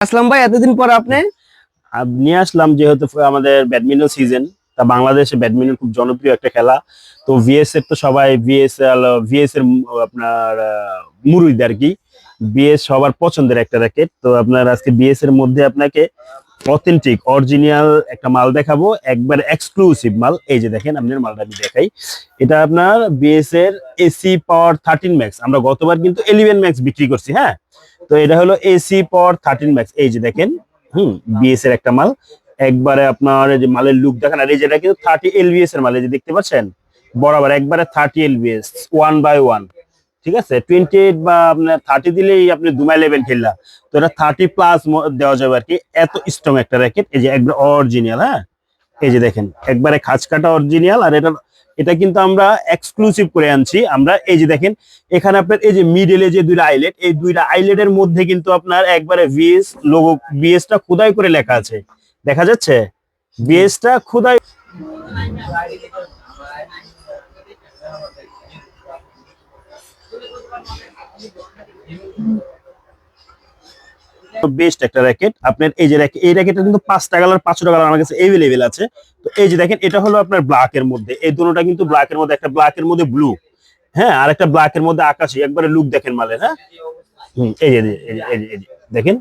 আসলাম ভাই, এতদিন পর আপনি নিয়ে আসলাম যেহেতু আমাদের ব্যাডমিন্টন সিজন। তা বাংলাদেশে ব্যাডমিন্টন খুব জনপ্রিয় একটা খেলা। তো ভিএস এর তো সবাই ভিএস এর আপনার মুরিদ আর কি। বিএস সবার পছন্দের একটা র্যাকেট। তো আপনার আজকে বিএস এর মধ্যে আপনাকে অথেন্টিক অরিজিনাল একটা মাল দেখাবো, একবার এক্সক্লুসিভ মাল। এই যে দেখেন, আপনার মালটা আমি দেখাই। এটা আপনার বিএস এর এসি পাওয়ার 13 ম্যাক্স। আমরা গতবার কিন্তু 11 ম্যাক্স বিক্রি করছি, হ্যাঁ। তো এটা হলো এসি পাওয়ার 13 ম্যাক্স। এই যে দেখেন, বিএস এর একটা মাল। একবারে আপনার এই যে মালের লুক দেখেন, আর এই যেটা কিন্তু 30 এলবিএস এর মাল, এই যে দেখতে পাচ্ছেন বরাবর একবারে 30 এলবিএস 1/1। ঠিক আছে, 28 বা আপনার 30 দিলেই আপনি দুমাই লেভেল খেললা। তো এটা 30+ দেওয়া যাবে আর কি। এত স্ট্রং একটা র্যাকেট। এই যে একবার অরিজিনাল, হ্যাঁ। এই যে দেখেন একবারে খাঁজ কাটা অরিজিনাল। আর এটা কিন্তু আমরা এক্সক্লুসিভ করে আনছি আমরা। এই যে দেখেন এখানে আপনার এই যে মিডলে যে দুইটা আইলেট, এই দুইটা আইলেটের মধ্যে কিন্তু আপনার একবারে ভিএস লোগো, বিএসটা খোদাই করে লেখা আছে, দেখা যাচ্ছে বিএসটা খোদাই। বেস্ট একটা র্যাকেট আপনার। এই যে এই র্যাকেটটা কিন্তু 5টা কালার 5টা কালার আমার কাছে এভেলেবেল আছে। তো এই যে দেখেন, এটা হলো আপনার ব্ল্যাক এর মধ্যে, এই দুটোটা কিন্তু ব্ল্যাক এর মধ্যে, একটা ব্ল্যাক এর মধ্যে ব্লু, হ্যাঁ, আর একটা ব্ল্যাক এর মধ্যে আকাশি। একবারে লুক দেখেন মালের, হ্যাঁ। এই যে দেখেন।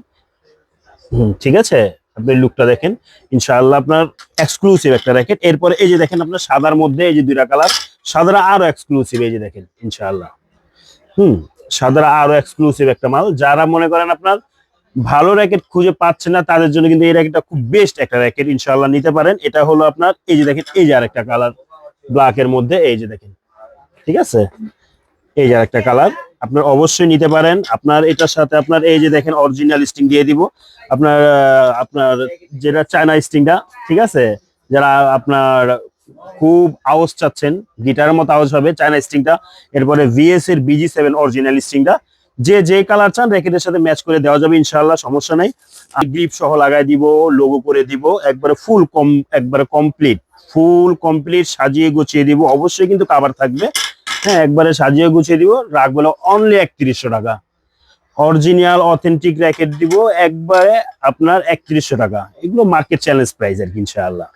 ঠিক আছে, আপনি লুকটা দেখেন। ইনশাআল্লাহ আপনার এক্সক্লুসিভ একটা র্যাকেট। এরপরে এই যে দেখেন আপনার সাদার মধ্যে এই যে দুইটা কালার, সাদারা আরো এক্সক্লুসিভ। এই যে দেখেন ইনশাআল্লাহ, হুম সাদারা আরো এক্সক্লুসিভ একটা মাল। যারা মনে করেন আপনার ভালো র্যাকেট খুঁজে পাচ্ছে না, তাদের জন্য কিন্তু এই র্যাকেটটা খুব বেস্ট একটা র্যাকেট, ইনশাআল্লাহ নিতে পারেন। এটা হলো আপনার এই যে দেখেন, এই যে আরেকটা কালার ব্ল্যাক এর মধ্যে, এই যে দেখেন। ঠিক আছে, এই যে আরেকটা কালার, আপনার অবশ্যই নিতে পারেন। আপনার এটার সাথে আপনার এই যে দেখেন অরিজিনাল স্টিং দিয়ে দিব আপনার। আপনার যেটা চায়না স্টিংটা, ঠিক আছে, যারা আপনার খুব আওয়াজ চাচ্ছেন, গিটারের মতো আওয়াজ হবে চায়না স্টিংটা। এরপরে ভিএস এর BG7 অরিজিনাল স্টিংটা, যে কালার চান র্যাকেটের সাথে ম্যাচ করে দেওয়া যাবে ইনশাআল্লাহ, সমস্যা নাই। গ্রিপ সহ লাগাই দিব, লোগো করে দিব, একবারে একবারে ফুল কমপ্লিট সাজিয়ে গুছিয়ে দিব। অবশ্যই কিন্তু কভার থাকবে, হ্যাঁ। একবারে সাজিয়ে গুছিয়ে দিব, রাখবো অনলি 3100 টাকা। অরিজিনাল অথেন্টিক র্যাকেট দিব একবারে আপনার 3100 টাকা। এগুলো মার্কেট চ্যালেঞ্জ প্রাইস আর কি ইনশাআল্লাহ।